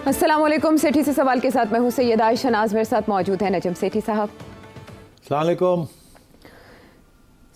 अस्सलाम वालेकुम। सेठी से सवाल के साथ मैं हूं सैयदा आयशा नाज, मेरे साथ मौजूद है नजम सेठी साहब। अस्सलाम वालेकुम।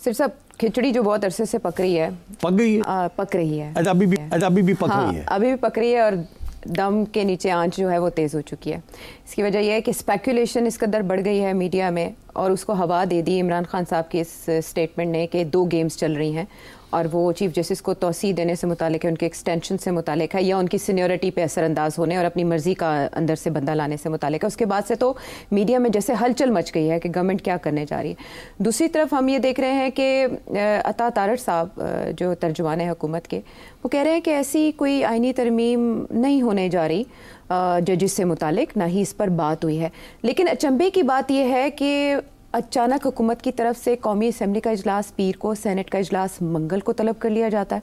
सिर्फ साहब, खिचड़ी जो बहुत अरसे से पक रही है, पक गई है? पक रही है, अभी भी पक रही है। अभी भी पक रही है और दम के नीचे आंच जो है वो तेज़ हो चुकी है। इसकी वजह यह है कि स्पेकुलेशन इस कदर बढ़ गई है मीडिया में और उसको हवा दे दी इमरान खान साहब के इस स्टेटमेंट ने कि 2 गेम्स चल रही हैं और वो चीफ जस्टिस को तौसीह देने से मुतालिक है, उनके एक्सटेंशन से मुतालिक है या उनकी सीनियरिटी पे असरअंदाज होने और अपनी मर्ज़ी का अंदर से बंदा लाने से मुतालिक है। उसके बाद से तो मीडिया में जैसे हलचल मच गई है कि गवर्नमेंट क्या करने जा रही है। दूसरी तरफ हम ये देख रहे हैं कि अता तारड़ साहब जो तर्जुमान है हुकूमत के, वो कह रहे हैं कि ऐसी कोई आइनी तरमीम नहीं होने जा रही जजिस से मुतालिक, ना ही इस पर बात हुई है। लेकिन अचंभे की बात यह है कि अचानक हुकूमत की तरफ से कौमी असम्बली का इजलास पीर को, सेनेट का इजलास मंगल को तलब कर लिया जाता है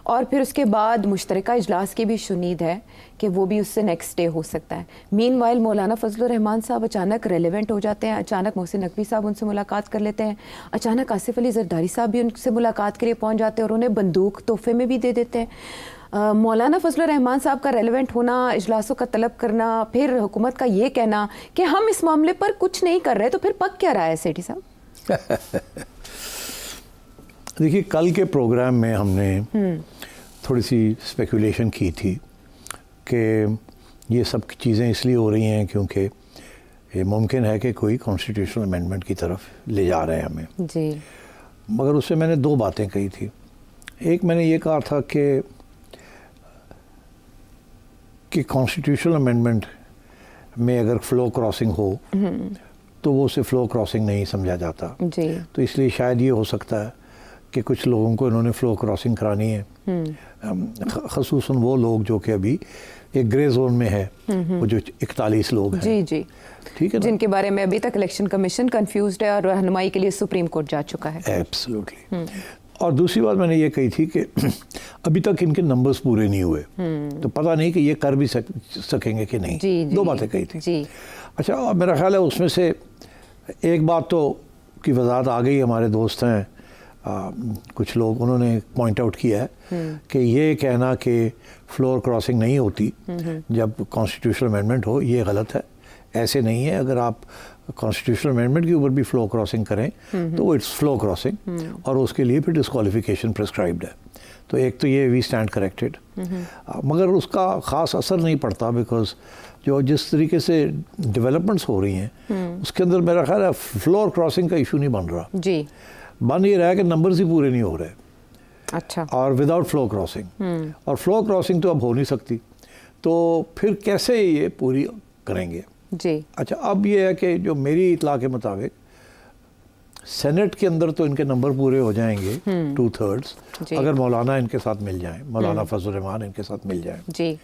और फिर उसके बाद मुश्तरका इजलास की भी शुनीद है कि वो भी उससे नेक्स्ट डे हो सकता है। मीनवाइल मौलाना फजलुर रहमान साहब अचानक रेलेवेंट हो जाते हैं, अचानक मोहसिन नकवी साहब उनसे मुलाकात कर लेते हैं, अचानक आसिफ अली जरदारी साहब भी उनसे मुलाकात के लिए पहुँच जाते हैं और उन्हें बंदूक तोहफे में भी दे देते हैं। मौलाना फजलुर रहमान साहब का रेलेवेंट होना, इजलासों का तलब करना, फिर हुकूमत का ये कहना कि हम इस मामले पर कुछ नहीं कर रहे, तो फिर पक क्या रहा है सेठी साहब? देखिए, कल के प्रोग्राम में हमने थोड़ी सी स्पेकुलेशन की थी कि ये सब चीज़ें इसलिए हो रही हैं क्योंकि ये मुमकिन है कि कोई कॉन्स्टिट्यूशनल अमेंडमेंट की तरफ ले जा रहे हैं हमें जी। मगर उससे मैंने 2 बातें कही थी। एक, मैंने ये कहा था कि कॉन्स्टिट्यूशनल अमेंडमेंट में अगर फ्लो क्रॉसिंग हो तो वो उसे फ्लो क्रॉसिंग नहीं समझा जाता जी। तो इसलिए शायद ये हो सकता है कि कुछ लोगों को इन्होंने फ्लो क्रॉसिंग करानी है, ख़ुसूसन वो लोग जो कि अभी एक ग्रे जोन में है, वो जो 41 लोग हैं। जी जी, ठीक है, जिनके बारे में अभी तक इलेक्शन कमीशन कंफ्यूज्ड है और रहनुमाई के लिए सुप्रीम कोर्ट जा चुका है। एब्सोल्युटली। और दूसरी बात मैंने ये कही थी कि अभी तक इनके नंबर्स पूरे नहीं हुए तो पता नहीं कि ये कर भी सकेंगे कि नहीं। जी, 2 बातें कही थी जी। अच्छा, और मेरा ख्याल है उसमें से एक बात तो की वजाहत आ गई। हमारे दोस्त हैं कुछ लोग, उन्होंने पॉइंट आउट किया है कि ये कहना कि फ्लोर क्रॉसिंग नहीं होती जब कॉन्स्टिट्यूशनल अमेंडमेंट हो, ये गलत है। ऐसे नहीं है। अगर आप कॉन्स्टिट्यूशनल अमेंडमेंट के ऊपर भी फ्लो क्रॉसिंग करें तो वो इट्स फ्लो क्रॉसिंग और उसके लिए फिर डिस्क्वालिफिकेशन प्रिस्क्राइब्ड है। तो एक तो ये वी स्टैंड करेक्टेड, मगर उसका ख़ास असर नहीं पड़ता बिकॉज जो जिस तरीके से डेवलपमेंट्स हो रही हैं उसके अंदर मेरा ख्याल है फ्लोर क्रॉसिंग का इशू नहीं बन रहा जी। बन ये रहा है कि नंबर्स ही पूरे नहीं हो रहे। अच्छा। और विदाउट फ्लो क्रॉसिंग, और फ्लो क्रॉसिंग तो अब हो नहीं सकती, तो फिर कैसे ये पूरी करेंगे जी। अच्छा, अब ये है कि जो मेरी इतला के मुताबिक सेनेट के अंदर तो इनके नंबर पूरे हो जाएंगे 2/3 अगर मौलाना इनके साथ मिल जाए, मौलाना फजल रहमान इनके साथ मिल जाए जी।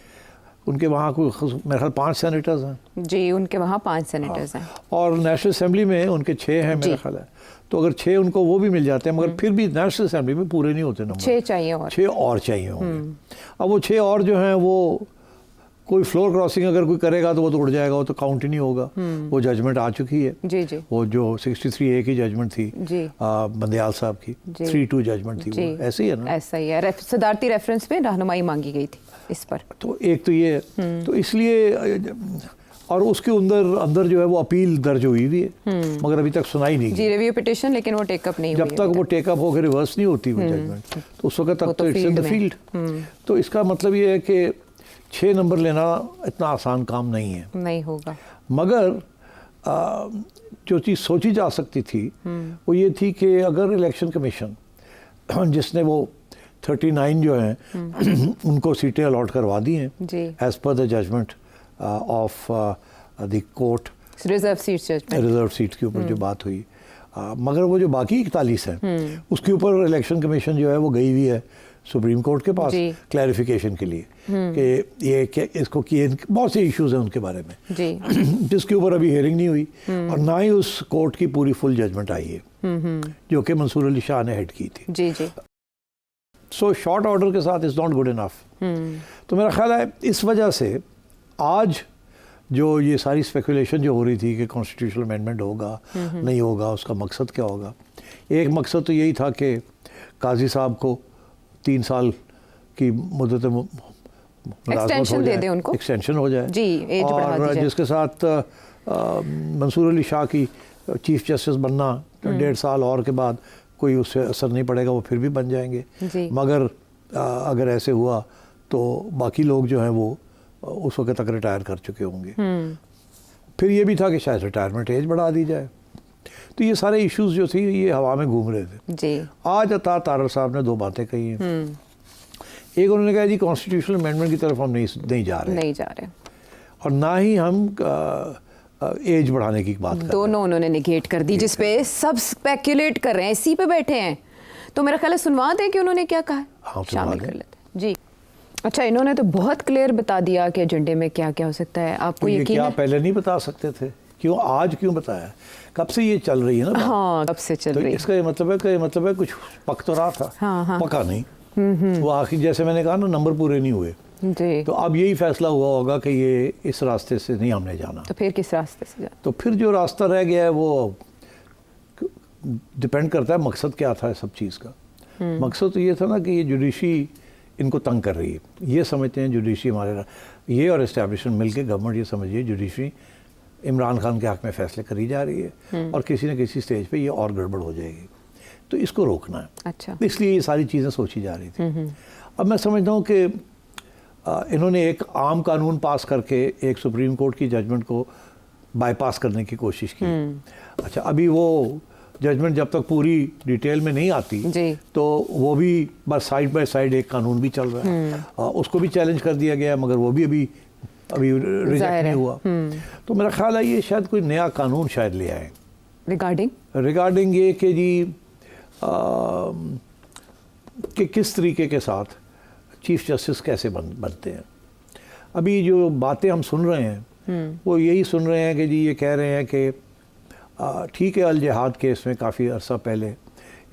उनके वहाँ कोई मेरे ख्याल 5 सेनेटर्स हैं जी, उनके वहाँ 5 सेनेटर्स हैं और नेशनल असेंबली में उनके 6 हैं मेरा ख्याल है। तो अगर 6 उनको वो भी मिल जाते हैं, मगर फिर भी नेशनल असेंबली में पूरे नहीं होते नंबर, 6 चाहिए और 6 और चाहिए होंगे। अब वो 6 और जो हैं वो कोई फ्लोर क्रॉसिंग अगर कोई करेगा तो वो तो उड़ जाएगा, वो तो काउंट ही नहीं होगा। वो जजमेंट आ चुकी है जी जी। वो जो 63A की जजमेंट थी बंदयाल साहब की, 3-2 जजमेंट थी, वो ऐसे ही है ना? ऐसा ही है। सदारती रेफरेंस में रहनुमाई मांगी गई थी इस पर। तो एक तो ये तो इसलिए, और उसके अंदर जो है वो अपील दर्ज हुई हुई है मगर अभी तक सुनाई नहीं जी, रिव्यू पिटिशन, लेकिन वो टेकअप नहीं हुई। जब तक वो टेकअप होकर रिवर्स नहीं होती वो जजमेंट तो उस वक्त तक तो इट्स इन द फील्ड। तो इसका मतलब ये है कि 6 नंबर लेना इतना आसान काम नहीं है, नहीं होगा। मगर जो चीज़ सोची जा सकती थी वो ये थी कि अगर इलेक्शन कमीशन जिसने वो 39 जो हैं उनको सीटें अलॉट करवा दी हैं as per the judgement of the court, reserve seat के ऊपर जो बात हुई, मगर वो जो बाकी 41 हैं उसके ऊपर इलेक्शन कमीशन जो है वो गई हुई है सुप्रीम कोर्ट के पास क्लैरिफिकेशन के लिए कि ये क्या इसको किए, बहुत से इश्यूज हैं उनके बारे में जी जिसके ऊपर अभी हियरिंग नहीं हुई और ना ही उस कोर्ट की पूरी फुल जजमेंट आई है जो कि मंसूर अली शाह ने हेड की थी जी जी। सो शॉर्ट ऑर्डर के साथ इज़ नॉट गुड इनफ। तो मेरा ख्याल है इस वजह से आज जो ये सारी स्पेकुलेशन जो हो रही थी कि कॉन्स्टिट्यूशनल अमेंडमेंट होगा नहीं होगा, उसका मकसद क्या होगा। एक मकसद तो यही था कि काजी साहब को 3 साल की मुद्दत एक्सटेंशन दे दें उनको, एक्सटेंशन हो जाए जी, एज बढ़ा दी और जाए। जिसके साथ मंसूर अली शाह की चीफ जस्टिस बनना 1.5 साल और के बाद कोई उससे असर नहीं पड़ेगा, वो फिर भी बन जाएंगे। जी। मगर अगर ऐसे हुआ तो बाकी लोग जो हैं वो उस वक्त तक रिटायर कर चुके होंगे। फिर ये भी था कि शायद रिटायरमेंट एज बढ़ा दी जाए। तो ये सारे इश्यूज जो थी ये हवा में घूम रहे थे। जी। आज अता तारड़ साहब ने 2 बातें कही हैं। एक उन्होंने कहा जी कॉन्स्टिट्यूशनल अमेंडमेंट की तरफ हम नहीं जा रहे और ना ही हम एज बढ़ाने की बात कर रहे हैं। दोनों उन्होंने निगेट कर दी, जिस पे सब स्पेक्युलेट कर रहे हैं, इसी पे बैठे हैं। तो मेरा ख्याल है सुनवा दें कि उन्होंने क्या कहा। हाँ, शामिल कर लेते हैं जी। अच्छा, इन्होंने तो बहुत क्लियर बता दिया कि एजेंडे में क्या क्या हो सकता है। आपको तो यकीन क्या है? पहले नहीं बता सकते थे? क्यों आज क्यों बताया? कब से ये चल रही है ना बात? हाँ, कब से चल तो रही है। इसका ये मतलब है कुछ पक तो रहा था। हाँ। पका नहीं। वो आखिर जैसे मैंने कहा ना, नंबर पूरे नहीं हुए। जी। तो अब यही फैसला हुआ होगा कि ये इस रास्ते से नहीं हमने जाना। तो फिर किस रास्ते से जाना? तो फिर जो रास्ता रह गया है वो डिपेंड करता है मकसद क्या था सब चीज़ का। मकसद तो ये था ना कि ये जुडिशरी इनको तंग कर रही है। ये समझते हैं जुडिशरी हमारे, ये और इस्टेब्लिशमेंट मिलके गवर्नमेंट ये समझिए जुडिशरी इमरान खान के हक में फैसले करी जा रही है और किसी न किसी स्टेज पे ये और गड़बड़ हो जाएगी, तो इसको रोकना है। अच्छा। इसलिए ये सारी चीज़ें सोची जा रही थी। अब मैं समझता हूँ कि इन्होंने एक आम कानून पास करके एक सुप्रीम कोर्ट की जजमेंट को बाईपास करने की कोशिश की। अच्छा, अभी वो जजमेंट जब तक पूरी डिटेल में नहीं आती जी। तो वो भी बस साइड बाय साइड एक कानून भी चल रहा है। उसको भी चैलेंज कर दिया गया, मगर वो भी अभी रिजेक्ट नहीं हुआ। तो मेरा ख्याल है ये शायद कोई नया कानून शायद ले आए रिगार्डिंग ये कि जी कि किस तरीके के साथ चीफ जस्टिस कैसे बनते हैं। अभी जो बातें हम सुन रहे हैं वो यही सुन रहे हैं कि जी ये कह रहे हैं कि ठीक है, अल जिहाद केस में काफ़ी अरसा पहले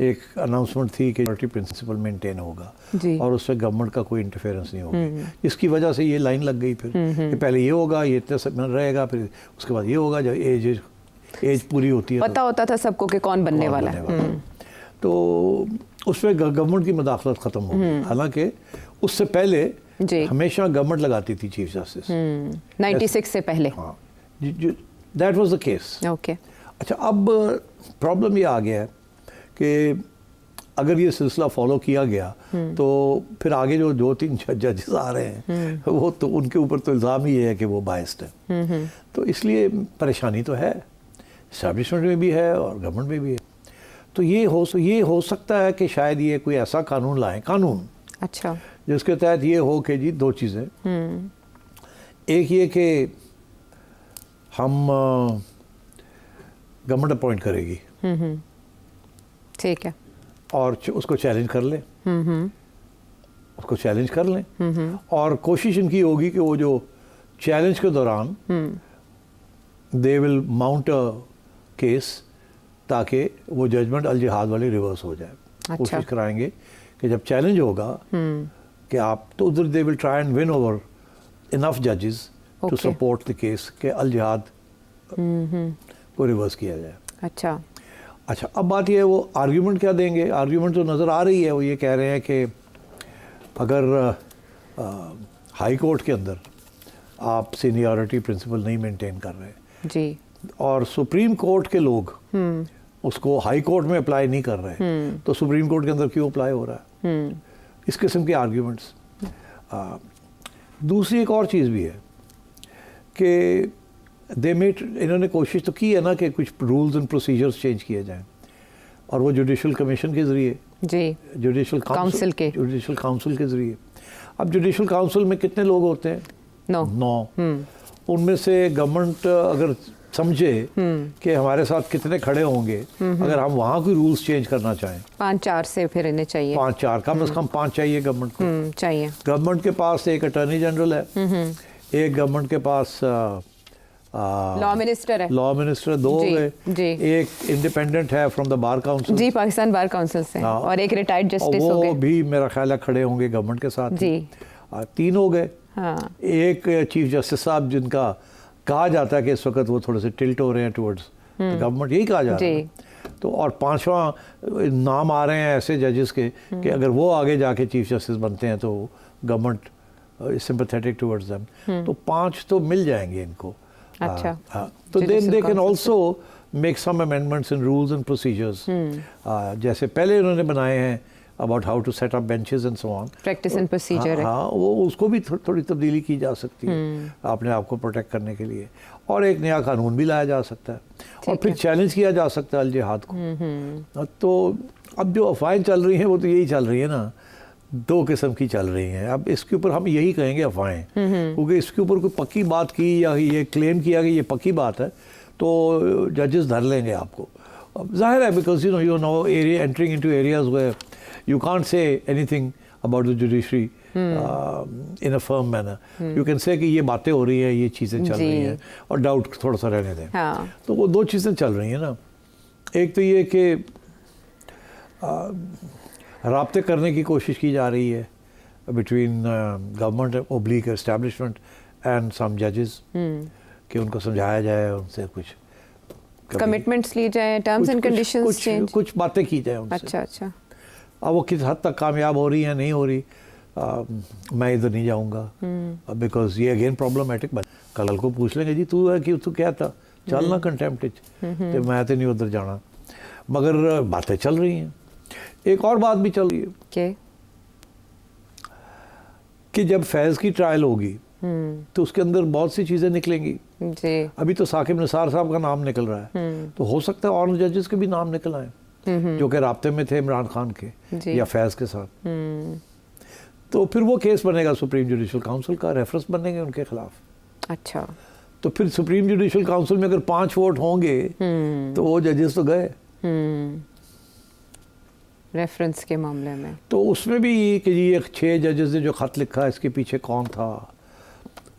एक अनाउंसमेंट थी कि पार्टी प्रिंसिपल मेंटेन होगा और उससे गवर्नमेंट का कोई इंटरफेरेंस नहीं होगा। इसकी वजह से ये लाइन लग गई फिर कि पहले ये होगा, ये इतने समय रहेगा, फिर उसके बाद ये होगा जब एज पूरी होती है। पता होता था सबको कि कौन बनने वाला है। तो उसमें गवर्नमेंट की मदाखलत ख़त्म हो गई। हालांकि उससे पहले हमेशा गवर्नमेंट लगाती थी चीफ जस्टिस 96 से पहले। हाँ, that was the case. Okay. अच्छा, अब प्रॉब्लम ये आ गया है कि अगर ये सिलसिला फॉलो किया गया तो फिर आगे जो 2-3 जजेस आ रहे हैं वो तो उनके ऊपर तो इल्ज़ाम ही है कि वो बायस्ड है। तो इसलिए परेशानी तो है, इस्टेब्लिशमेंट में भी है और गवर्नमेंट में भी है। तो ये हो सकता है कि शायद ये कोई ऐसा कानून लाएं, अच्छा, जिसके तहत ये हो कि जी 2 चीज़ें। एक ये कि हम गवर्नमेंट अपॉइंट करेगी, ठीक है, और उसको चैलेंज कर लें, उसको चैलेंज कर लें और कोशिश इनकी होगी कि वो जो चैलेंज के दौरान they will mount a case ताकि वो जजमेंट अल जिहाद वाली रिवर्स हो जाए। अच्छा। कोशिश कराएंगे कि जब चैलेंज होगा कि आप तो उधर they will try and win over enough जजेस टू सपोर्ट द केस कि अल जिहाद को रिवर्स किया जाए। अच्छा, अब बात ये है वो आर्ग्यूमेंट क्या देंगे। आर्ग्यूमेंट तो नज़र आ रही है, वो ये कह रहे हैं कि अगर हाई कोर्ट के अंदर आप सीनियरिटी प्रिंसिपल नहीं मेंटेन कर रहे जी, और सुप्रीम कोर्ट के लोग उसको हाई कोर्ट में अप्लाई नहीं कर रहे तो सुप्रीम कोर्ट के अंदर क्यों अप्लाई हो रहा है। इस किस्म के आर्ग्यूमेंट्स। दूसरी एक और चीज़ भी है कि इन्होंने कोशिश तो की है ना कि कुछ रूल्स एंड प्रोसीजर्स चेंज किए जाएं, और वो जुडिशल कमीशन के ज़रिए जी, जुडिशल काउंसिल के ज़रिए। अब जुडिशल काउंसिल में कितने लोग होते हैं? 9। उनमें से गवर्नमेंट अगर समझे कि हमारे साथ कितने खड़े होंगे, अगर हम वहाँ कोई रूल्स चेंज करना चाहें, 5-4 से फिर इन्हें चाहिए, 5-4 कम से कम 5 चाहिए गवर्नमेंट को। चाहिए। गवर्नमेंट के पास एक अटॉर्नी जनरल है, एक गवर्नमेंट के पास लॉ मिनिस्टर है, 2 हो गए, एक इंडिपेंडेंट है फ्रॉम द बार काउंसिल जी, पाकिस्तान बार काउंसिल से, और एक रिटायर्ड जस्टिस हो गए, वो भी मेरा ख्याल है खड़े होंगे गवर्नमेंट के साथ जी। 3 हो गए। हाँ। एक चीफ जस्टिस साहब जिनका कहा जाता है कि इस वक्त वो थोड़े से टिल्ट हो रहे हैं टुवर्ड्स गवर्नमेंट, यही कहा जा रहा है। तो और 5वां नाम आ रहे हैं ऐसे जजेस के कि अगर वो आगे जाके चीफ जस्टिस बनते हैं तो गवर्नमेंट सिंपैथेटिक टुवर्ड्स देम, तो 5 तो मिल जाएंगे इनको। अच्छा। तो then they can also make some amendments in rules and procedures, जैसे पहले उन्होंने बनाए हैं about how to set up benches and so on, practice and procedure है। हाँ, वो उसको भी थोड़ी तब्दीली की जा सकती है अपने आप को प्रोटेक्ट करने के लिए, और एक नया कानून भी लाया जा सकता है, और फिर चैलेंज किया जा सकता है अल जिहाद को। तो अब जो अफवाहें चल रही हैं वो तो यही चल रही है ना, 2 किस्म की चल रही हैं। अब इसके ऊपर हम यही कहेंगे अफवाहें, क्योंकि इसके ऊपर कोई पक्की बात की या ये क्लेम किया कि ये पक्की बात है तो जजेस धर लेंगे आपको। अब जाहिर है, because you know area entering into areas where you can't say anything about the judiciary in a firm manner. You can say कि ये बातें हो रही हैं, ये चीज़ें चल रही हैं, और डाउट थोड़ा सा रहने दें। हाँ। तो वो 2 चीज़ें चल रही हैं ना, एक तो ये कि राब्ते करने की कोशिश की जा रही है between government oblique establishment and some जजेस, कि उनको समझाया जाए, उनसे कुछ कमिटमेंट्स लिए जाए, टर्म्स एंड कंडीशंस चेंज, कुछ बातें की जाए उनसे। अच्छा अच्छा। अब वो किस हद तक कामयाब हो रही है नहीं हो रही, मैं इधर नहीं जाऊंगा, बिकॉज ये अगेन प्रॉब्लमेटिक। कल को पूछ लेंगे जी तू है कि तू क्या था, चल ना कंटेम्प्ट, तो मैं तो नहीं उधर जाना। मगर बातें चल रही हैं। एक और बात भी चल रही है कि जब फैज़ की ट्रायल होगी तो उसके अंदर बहुत सी चीज़ें निकलेंगी जी। अभी तो साकिब निसार साहब का नाम निकल रहा है, तो हो सकता है और जजेस के भी नाम निकल आए जो कि राब्ते में थे इमरान खान के या फैज़ के साथ। तो फिर वो केस बनेगा सुप्रीम जुडिशल काउंसिल का, रेफरेंस बनेंगे उनके खिलाफ। अच्छा। तो फिर सुप्रीम जुडिशल काउंसिल में अगर 5 वोट होंगे तो वो जजेस तो गए रेफरेंस के मामले में। तो उसमें भी कि ये 6 जजेस ने जो ख़त लिखा इसके पीछे कौन था,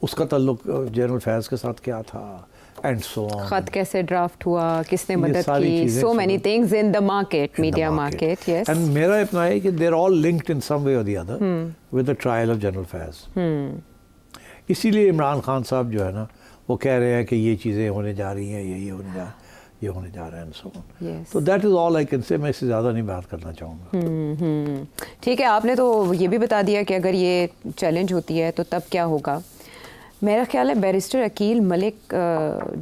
उसका ताल्लुक जनरल फैज़ के साथ क्या था, एंड सो ऑन। खत कैसे ड्राफ्ट हुआ, किसने मदद की, so many things in the market, media market. Yes. And मेरा अपना है कि they are all linked in some way और the other with the trial of general Faiz. इसीलिए इमरान खान साहब जो है ना वो कह रहे हैं कि ये चीज़ें होने जा रही हैं, ये होने जा रहा है, एंड सो ऑन। तो that is all I can say. मैं इससे ज़्यादा नहीं बात करना चाहूँगा। ठीक है, आपने तो ये भी बता दिया कि अगर ये चैलेंज होती है तो तब क्या होगा। मेरा ख्याल है बैरिस्टर अकील मलिक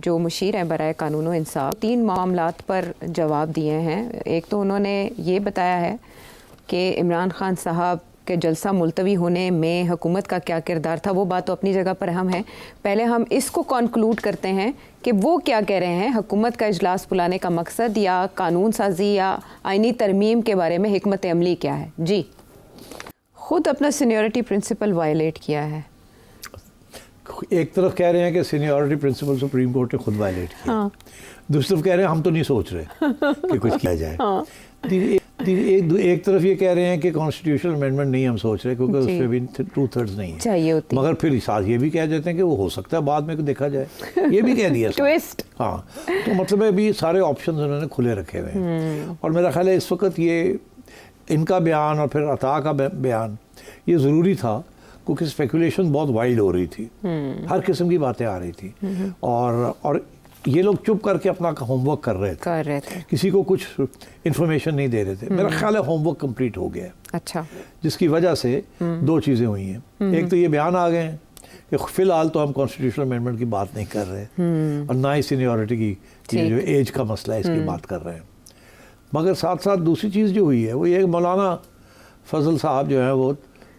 जो मुशीर हैं बराए कानून व इंसाफ, 3 मामलात पर जवाब दिए हैं। एक तो उन्होंने ये बताया है कि इमरान खान साहब के जलसा मुलतवी होने में हुकूमत का क्या किरदार था, वो बात तो अपनी जगह पर अहम है। पहले हम इसको कॉन्क्लूड करते हैं कि वो क्या कह रहे हैं, हुकूमत का इजलास बुलाने का मकसद या कानून साजी या आइनी तरमीम के बारे में हिकमत अमली क्या है। जी, खुद अपना सीनियरिटी प्रिंसिपल वायलेट किया है। एक तरफ कह रहे हैं कि सीनियरिटी प्रिंसिपल सुप्रीम कोर्ट ने खुद वायलेट किया, हाँ। दूसरी तरफ कह रहे हैं हम तो नहीं सोच रहे कि कुछ किया जाए, हाँ। एक तरफ ये कह रहे हैं कि कॉन्स्टिट्यूशनल अमेंडमेंट नहीं हम सोच रहे क्योंकि उसमें भी 2/3 नहीं है चाहिए होती, मगर फिर साथ ये भी कह देते हैं कि वो हो सकता है बाद में देखा जाए, ये भी कह दिया ट्विस्ट। हाँ, तो मतलब है अभी सारे ऑप्शन उन्होंने खुले रखे हुए हैं। और मेरा ख्याल है इस वक्त ये इनका बयान और फिर अता का बयान ये ज़रूरी था क्योंकि स्पेकुलेशन बहुत वाइल्ड हो रही थी, हर किस्म की बातें आ रही थी, और ये लोग चुप करके अपना होमवर्क कर रहे थे, किसी को कुछ इन्फॉर्मेशन नहीं दे रहे थे। मेरा ख्याल है होमवर्क कंप्लीट हो गया। अच्छा। जिसकी वजह से 2 चीज़ें हुई हैं। एक तो ये बयान आ गए हैं कि फ़िलहाल तो हम कॉन्स्टिट्यूशनल अमेंडमेंट की बात नहीं कर रहे और ना ही सीनियरिटी की जो एज का मसला है इसकी बात कर रहे हैं। मगर साथ साथ दूसरी चीज़ जो हुई है वो ये मौलाना फजल साहब जो है वो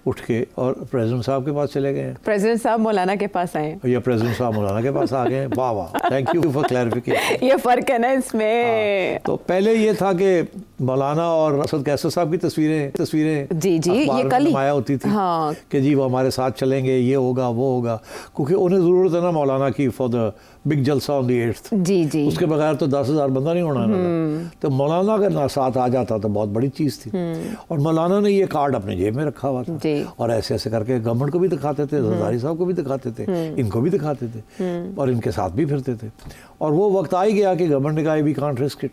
उठ के और प्रेसिडेंट साहब के पास चले गए हैं। प्रेसिडेंट साहब मौलाना के पास आए या प्रेसिडेंट साहब मौलाना के पास आ गए। वाह वाह, थैंक यू फॉर क्लैरिफिकेशन। ये फ़र्क है ना इसमें। हाँ, तो पहले ये था कि मौलाना और असद कैसर साहब की तस्वीरें जी ये कल ही नुमाया होती थी, हाँ। कि जी वो हमारे साथ चलेंगे, ये होगा वो होगा, क्योंकि उन्हें ज़रूरत है ना मौलाना की फॉर द बिग जलसा ऑन द 8th। जी उसके बगैर तो 10,000 बंदा नहीं होना है। तो मौलाना अगर ना साथ आ जाता तो बहुत बड़ी चीज़ थी। और मौलाना ने ये कार्ड अपने जेब में रखा हुआ था और ऐसे ऐसे करके गवर्नमेंट को भी दिखाते थे, जरदारी साहब को भी दिखाते थे, इनको भी दिखाते थे और इनके साथ भी फिरते थे। और वो वक्त आ ही गया कि गवर्नमेंट ने कहा वी कांट रिस्क इट,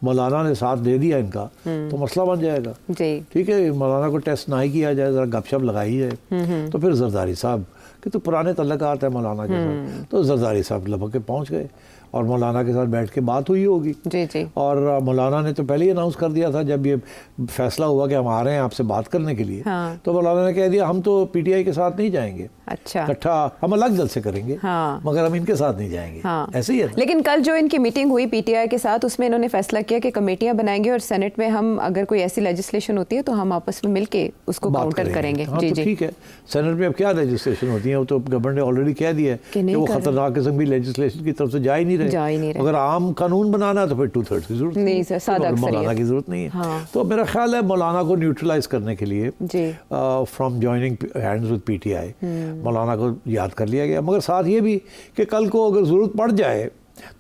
मौलाना ने साथ दे दिया इनका तो मसला बन जाएगा। ठीक है, मौलाना को टेस्ट ना ही किया जाए, ज़रा गपशप लगाई जाए। तो फिर जरदारी साहब कि तो पुराने तल्लकात है मौलाना के साथ। तो जरदारी साहब लपक के पहुँच गए और मौलाना के साथ बैठ के बात हुई होगी। जी जी। और मौलाना ने तो पहले ही अनाउंस कर दिया था जब ये फैसला हुआ कि हम आ रहे हैं आपसे बात करने के लिए। हाँ। तो मौलाना ने कह दिया हम तो पीटीआई के साथ नहीं जाएंगे, अच्छा, इकट्ठा हम अलग जलसे करेंगे, हाँ। मगर हम इनके साथ नहीं जाएंगे। हाँ। ऐसे ही है। लेकिन कल जो इनकी मीटिंग हुई पीटीआई के साथ, उसमें इन्होंने फैसला किया कि कमेटियां बनाएंगे और सेनेट में हम अगर कोई ऐसी लेजिस्लेशन होती है तो हम आपस में मिलके उसको काउंटर करेंगे। हाँ, जी तो जी, ठीक है। सेनेट में अब क्या लेजिस्लेशन होती है, वो तो गवर्नमेंट ने ऑलरेडी कह दिया है कि वो खतरनाक किस्म की लेजिस्लेशन की तरफ से जा ही नहीं रहे। अगर आम कानून बनाना तो फिर 2/3 की जरूरत नहीं सर, सादा मौलाना की जरूरत नहीं है। हाँ। तो मेरा ख्याल है मौलाना को न्यूट्रलाइज करने के लिए from joining hands with PTI मौलाना को याद कर लिया गया। मगर साथ ये भी कि कल को अगर जरूरत पड़ जाए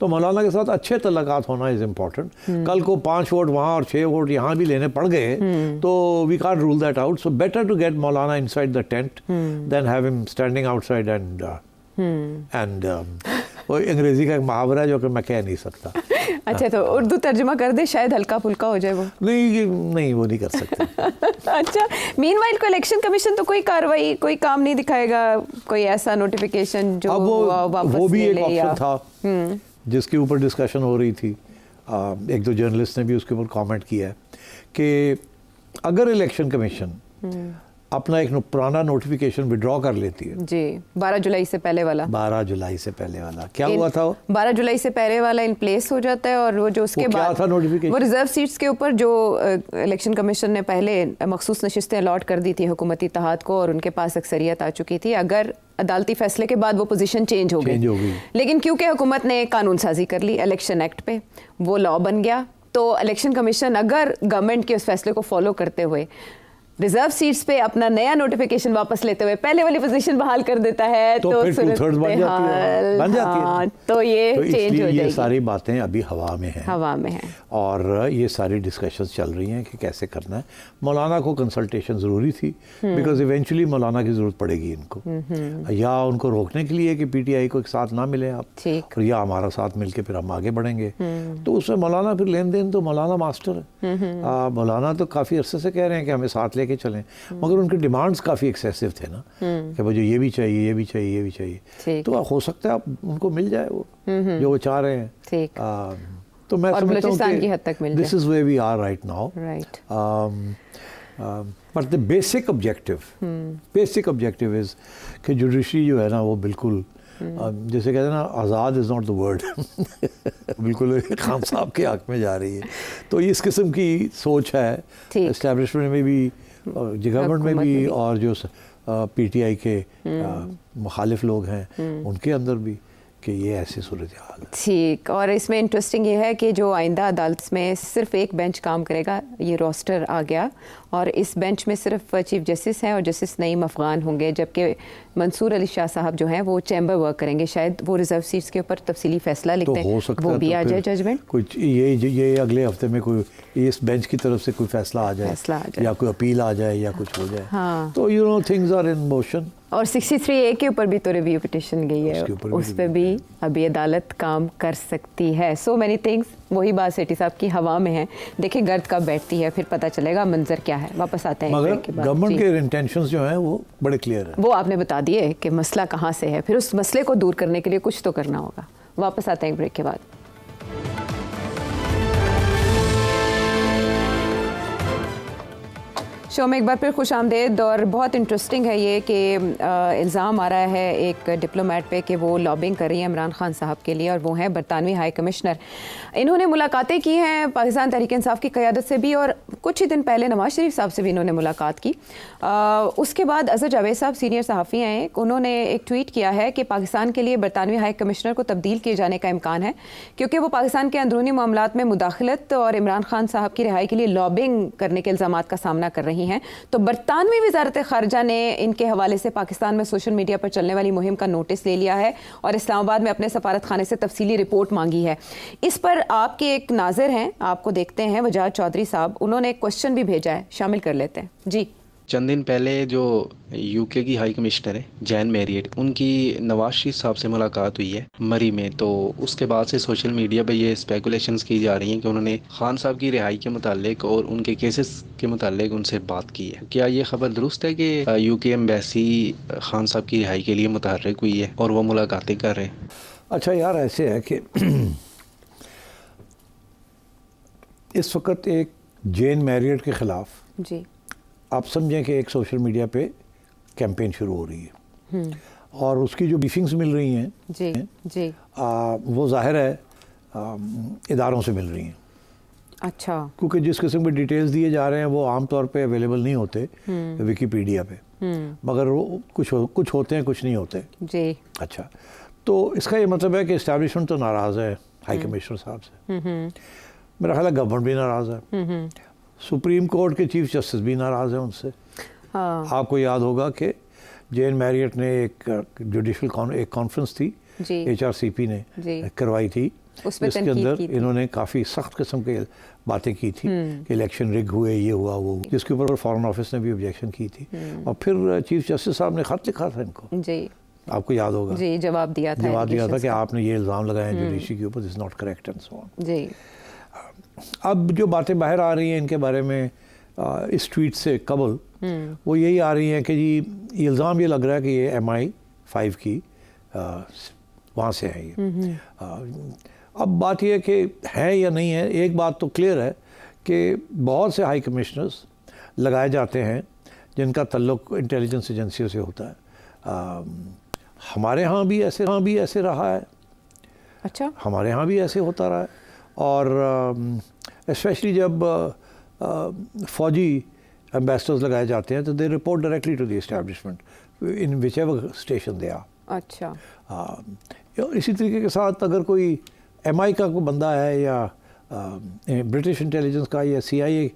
तो मौलाना के साथ अच्छे तल्लकात होना इज इम्पॉर्टेंट। कल को 5 वोट वहाँ और 6 वोट यहाँ भी लेने पड़ गए तो we can't rule that out. So better to get maulana inside the tent then have him standing outside and वो अंग्रेजी का एक मुहावरा है जो कि मैं कह नहीं सकता। अच्छा, तो उर्दू तर्जुमा कर दे, शायद हल्का फुल्का हो जाए वो। नहीं वो नहीं कर सकते। अच्छा, मीनवाइल को इलेक्शन कमीशन तो कोई कार्रवाई, कोई काम नहीं दिखाएगा, कोई ऐसा नोटिफिकेशन जो वापस वो भी एक ऑप्शन था जिसके ऊपर डिस्कशन हो रही थी। एक दो जर्नलिस्ट ने भी उसके ऊपर कमेंट किया है कि अगर इलेक्शन कमीशन अपना एक पुराना नोटिफिकेशन विड्रॉ कर लेती है जी 12 जुलाई से पहले वाला, 12 जुलाई से पहले वाला क्या हुआ था वो 12 जुलाई से पहले वाला इन प्लेस हो जाता है। और वो जो उसके बाद क्या था नोटिफिकेशन, वो रिजर्व सीट्स के ऊपर जो इलेक्शन कमीशन ने पहले मखसूस नशिस्तें अलॉट कर दी थी हुकूमती इत्तेहाद को और उनके पास अक्सरियत आ चुकी थी। अगर अदालती फैसले के बाद वो पोजीशन चेंज हो गई, लेकिन क्योंकि हुकूमत ने कानून साजी कर ली इलेक्शन एक्ट पे, वो लॉ बन गया, तो इलेक्शन कमीशन अगर गवर्नमेंट के उस फैसले को फॉलो करते हुए रिजर्व सीट्स पे अपना नया नोटिफिकेशन वापस लेते हुए पहले वाली पोजीशन बहाल कर देता है तो फिर 2/3 बन जाती है। तो ये तो चेंज हो जाएगी। ये सारी बातें अभी हवा में हैं, हवा में है और ये सारी डिस्कशंस चल रही हैं कि कैसे करना है। मौलाना को कंसल्टेशन ज़रूरी थी बिकॉज इवेंचुअली मौलाना की ज़रूरत पड़ेगी इनको, या उनको रोकने के लिए कि पीटीआई को एक साथ ना मिले आप, या हमारा साथ मिलके फिर हम आगे बढ़ेंगे। तो उसमें मौलाना फिर लेन देन तो मौलाना मास्टर है। मौलाना तो काफ़ी अरसे से कह रहे हैं कि हमें साथ लेके चलें, मगर उनके डिमांड्स काफ़ी एक्सेसिव थे ना कि मुझे ये भी चाहिए, ये भी चाहिए, ये भी चाहिए। तो हो सकता है आप उनको मिल जाए वो जो वो चाह रहे हैं। तो मैं समझता हूँ कि this is where we are right now. But the basic objective is कि जुडिशरी जो है ना वो बिल्कुल जैसे कहते हैं ना, आज़ाद इज़ नॉट द वर्ड बिल्कुल खान साहब के हक में जा रही है। तो इस किस्म की सोच है एस्टैब्लिशमेंट में भी, गवर्नमेंट में भी, और जो पीटीआई के मुखालिफ लोग हैं उनके अंदर भी, कि ये ऐसी सूरत हाल है। ठीक, और इसमें इंटरेस्टिंग ये है कि जो आइंदा अदालत में सिर्फ एक बेंच काम करेगा, ये रोस्टर आ गया, और इस बेंच में सिर्फ चीफ जस्टिस हैं और जस्टिस नईम अफगान होंगे, जबकि मंसूर अली शाह साहब जो हैं वो चैम्बर वर्क करेंगे। शायद वो रिजर्व सीट्स के ऊपर तफसीली फैसला लिखते हैं, तो वो भी आ जाए जजमेंट। कुछ ये अगले हफ्ते में कोई इस बेंच की तरफ से कोई फैसला आ जाए, या कोई अपील आ जाए, या कुछ हो जाए। हाँ। तो you know things are in motion. और 63A के ऊपर भी तो रिव्यू पिटिशन गई है, उस पर भी अभी अदालत काम कर सकती है। सो मैनी थिंग्स, वही बात सेठी साहब की हवा में है। देखिए गर्द कब बैठती है, फिर पता चलेगा मंजर क्या है। वापस आते हैं मगर गवर्नमेंट के इंटेंशंस जो हैं वो बड़े क्लियर हैं। वो आपने बता दिए कि मसला कहाँ से है, फिर उस मसले को दूर करने के लिए कुछ तो करना होगा। वापस आते हैं ब्रेक के बाद। शो में एक बार फिर खुश आमदेद। और बहुत इंटरेस्टिंग है ये कि इल्ज़ाम आ रहा है एक डिप्लोमेट पे कि वो लॉबिंग कर रही है इमरान खान साहब के लिए, और वो हैं बरतानवी हाई कमिश्नर। इन्होंने मुलाकातें की हैं पाकिस्तान तहरीक इंसाफ की क़यादत से भी, और कुछ ही दिन पहले नवाज शरीफ साहब से भी इन्होंने मुलाकात की। उसके बाद अज़हर जावेद साहब सीनियर सहाफ़ी हैं, उन्होंने एक ट्वीट किया है कि पाकिस्तान के लिए बरतानवी हाई कमिश्नर को तब्दील किए जाने का इम्कान है, क्योंकि वो पाकिस्तान के अंदरूनी मामलात में मुदाखलत और इमरान खान साहब की रिहाई के लिए लॉबिंग करने के इल्ज़ामात का सामना कर रही हैं। तो बरतानवी वज़ारत ख़ारजा ने इनके हवाले से पाकिस्तान में सोशल मीडिया पर चलने वाली मुहिम का नोटिस ले लिया है और इस्लामाबाद में अपने सफारत खाने से तफसीली रिपोर्ट मांगी है। इस पर आपके एक नाज़िर हैं, आपको देखते हैं, वजाहत चौधरी साहब, उन्होंने एक क्वेश्चन भी भेजा है, शामिल कर लेते हैं। जी चंद दिन पहले जो यूके की हाई कमिश्नर है जैन मैरियट, उनकी नवाज शरीफ साहब से मुलाकात हुई है मरी में। तो उसके बाद से सोशल मीडिया पे ये स्पेकुलेशंस की जा रही हैं कि उन्होंने खान साहब की रिहाई के मुतालिक और उनके केसेस के मुतालिक उनसे बात की है। क्या ये खबर दुरुस्त है कि यूके एम्बेसी खान साहब की रिहाई के लिए मुतहर्रिक हुई है और वो मुलाकातें कर रहे हैं? अच्छा यार, ऐसे है कि इस वक्त एक जैन मैरियट के ख़िलाफ़ जी आप समझें कि एक सोशल मीडिया पे कैंपेन शुरू हो रही है और उसकी जो ब्रीफिंग्स मिल रही हैं जी जी वो ज़ाहिर है इदारों से मिल रही हैं। अच्छा। क्योंकि जिस किस्म के डिटेल्स दिए जा रहे हैं वो आम तौर पे अवेलेबल नहीं होते विकीपीडिया पे, मगर वो कुछ होते हैं, कुछ नहीं होते जी। अच्छा, तो इसका ये मतलब है कि इस्टेब्लिशमेंट तो नाराज़ है हाई कमिश्नर साहब से, मेरा ख्याल है गवर्नमेंट भी नाराज़ है, सुप्रीम कोर्ट के चीफ जस्टिस भी नाराज़ हैं उनसे। हाँ। आपको याद होगा कि जैन मैरियट ने एक जुडिशल एक कॉन्फ्रेंस थी HRCP ने करवाई थी, इसके अंदर इन्होंने काफ़ी सख्त किस्म के बातें की थी कि इलेक्शन रिग हुए, ये हुआ वो, जिसके ऊपर फॉरेन ऑफिस ने भी ऑब्जेक्शन की थी और फिर चीफ जस्टिस साहब ने ख़त लिखा था इनको जी, आपको याद होगा जी, जवाब दिया था कि आपने ये इल्ज़ाम लगाए जुडिशरी के ऊपर, this not correct and so on जी। अब जो बातें बाहर आ रही हैं इनके बारे में इस ट्वीट से कबल वो यही आ रही हैं कि जी इल्ज़ाम ये लग रहा है कि ये MI5 की वहाँ से है ये। अब बात यह कि है या नहीं है, एक बात तो क्लियर है कि बहुत से हाई कमिश्नर्स लगाए जाते हैं जिनका तल्लुक़ इंटेलिजेंस एजेंसियों से होता है। हमारे यहाँ भी ऐसे रहा है। अच्छा। हमारे यहाँ भी ऐसे होता रहा है और स्पेशली जब फ़ौजी एम्बेसडर्स लगाए जाते हैं तो they report directly to the establishment in which ever station they are. अच्छा। इसी तरीके के साथ अगर कोई MI का कोई बंदा है या ब्रिटिश इंटेलिजेंस का या CIA,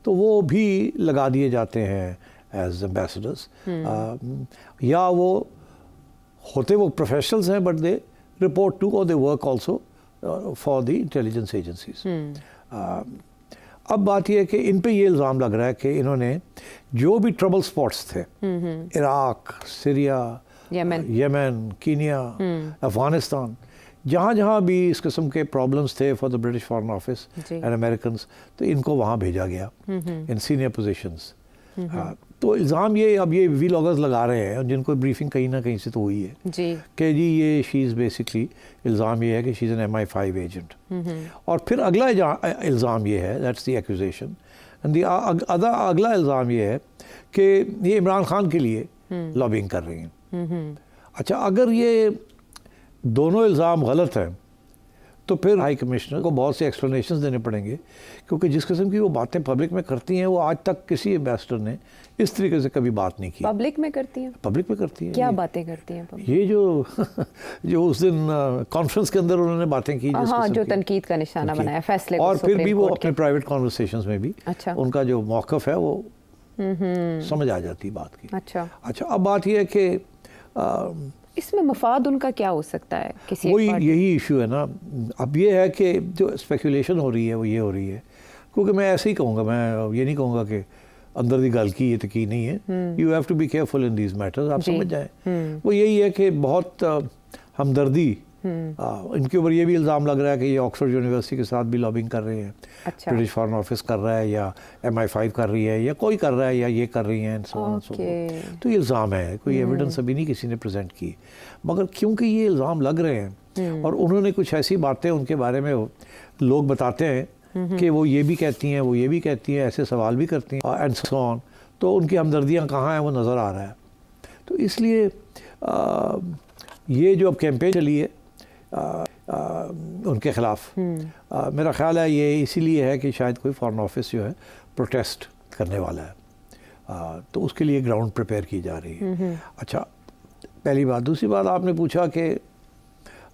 तो वो भी लगा दिए जाते हैं एज एम्बेसडर्स, या वो होते वो प्रोफेशनल्स हैं बट दे रिपोर्ट टू और they work also for the intelligence agencies. अब बात यह है कि इन पे ये इल्ज़ाम लग रहा है कि इन्होंने जो भी ट्रबल स्पॉट्स थे, Iraq, Syria, Yemen, Kenya, Afghanistan, जहाँ जहाँ भी इस किस्म के प्रॉब्लम्स थे for the British foreign office and American, तो इनको वहाँ भेजा गया इन सीनियर पोजीशंस। तो इल्ज़ाम ये अब ये वीलॉगर्स लगा रहे हैं जिनको ब्रीफिंग कहीं ना कहीं से तो हुई है कि जी ये शी इज़ बेसिकली, इल्ज़ाम ये है कि she is an MI5 agent. और फिर अगला इल्ज़ाम ये है, दैट्स द एक्यूजेशन, एंड अगला इल्ज़ाम ये है कि ये इमरान खान के लिए लॉबिंग कर रही हैं। अच्छा, अगर ये दोनों इल्ज़ाम गलत हैं तो फिर हाई कमिश्नर को बहुत से एक्सप्लेनेशंस देने पड़ेंगे, क्योंकि जिस किस्म की वो बातें पब्लिक में करती हैं वो आज तक किसी एम्बेसडर ने इस तरीके से कभी बात नहीं की। पब्लिक में करती हैं? पब्लिक में करती हैं। क्या बातें करती हैं पब्लिक? ये जो उस दिन कॉन्फ्रेंस के अंदर उन्होंने बातें की, हाँ, जो तनकीद का निशाना बनाया फैसले, और फिर भी वो अपने प्राइवेट कॉन्वर्सेशंस में भी अच्छा उनका जो मौक़िफ़ है वो समझ आ जाती है बात की। अच्छा, अब बात यह है कि इसमें मफाद उनका क्या हो सकता है किसी वही यही इशू है ना। अब ये है कि जो स्पेकुलेशन हो रही है वो ये हो रही है, क्योंकि मैं ऐसे ही कहूँगा, मैं ये नहीं कहूँगा कि अंदर दी गल की ये तो की नहीं है। You have to be careful in these matters, आप समझ जाएं। वो यही है कि बहुत हमदर्दी, इनके ऊपर ये भी इल्ज़ाम लग रहा है कि ये ऑक्सफोर्ड यूनिवर्सिटी के साथ भी लॉबिंग कर रहे हैं। अच्छा। ब्रिटिश फॉरेन ऑफिस कर रहा है या MI5 कर रही है या कोई कर रहा है या ये कर रही हैं, तो ये इल्ज़ाम है, कोई एविडेंस अभी नहीं किसी ने प्रेजेंट की, मगर क्योंकि ये इल्ज़ाम लग रहे हैं और उन्होंने कुछ ऐसी बातें उनके बारे में लोग बताते हैं कि वो ये भी कहती हैं, वो ये भी कहती हैं, ऐसे सवाल भी करती हैं एंड सो ऑन, तो उनकी हमदर्दियाँ कहाँ हैं वो नज़र आ रहा है। तो इसलिए ये जो अब कैंपेन चली है उनके ख़िलाफ़, मेरा ख़्याल है ये इसीलिए है कि शायद कोई फॉरेन ऑफिस जो है प्रोटेस्ट करने वाला है, तो उसके लिए ग्राउंड प्रिपेयर की जा रही है। अच्छा, पहली बात। दूसरी बात, आपने पूछा कि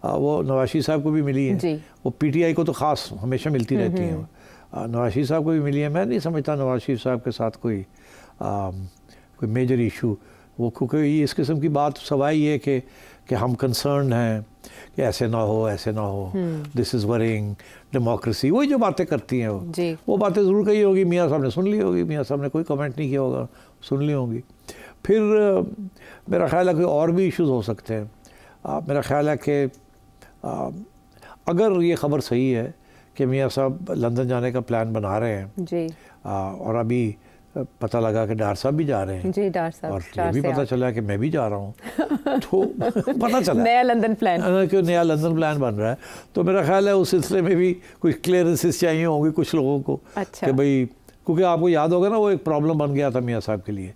वो नवाज शरीफ साहब को भी मिली है, वो PTI को तो ख़ास हमेशा मिलती रहती हैं, नवाज शरीफ साहब को भी मिली है। मैं नहीं समझता नवाज शरीफ साहब के साथ कोई मेजर इशू वो, क्योंकि इस किस्म की बात सवाई ये कि हम कंसर्न हैं कि ऐसे ना हो, दिस इज़ वरिंग, डेमोक्रेसी, वही जो बातें करती हैं वो बातें ज़रूर कही होगी, मियाँ साहब ने सुन ली होगी, मियाँ साहब ने कोई कमेंट नहीं किया होगा, सुन ली होंगी। फिर मेरा ख़्याल है कि और भी इश्यूज़ हो सकते हैं। मेरा ख़्याल है कि अगर ये ख़बर सही है कि मियाँ साहब लंदन जाने का प्लान बना रहे हैं जी, और अभी पता लगा कि डार साहब भी जा रहे हैं जी, डार साहब, और ये भी पता चला कि मैं भी जा रहा हूँ तो पता चला नया लंदन प्लान, कि नया लंदन प्लान बन रहा है। तो मेरा ख्याल है उस सिलसिले में भी कुछ क्लियरेंसेस चाहिए होंगी कुछ लोगों को। अच्छा। कि भाई, क्योंकि आपको याद होगा ना वो एक प्रॉब्लम बन गया था मियाँ साहब के लिए,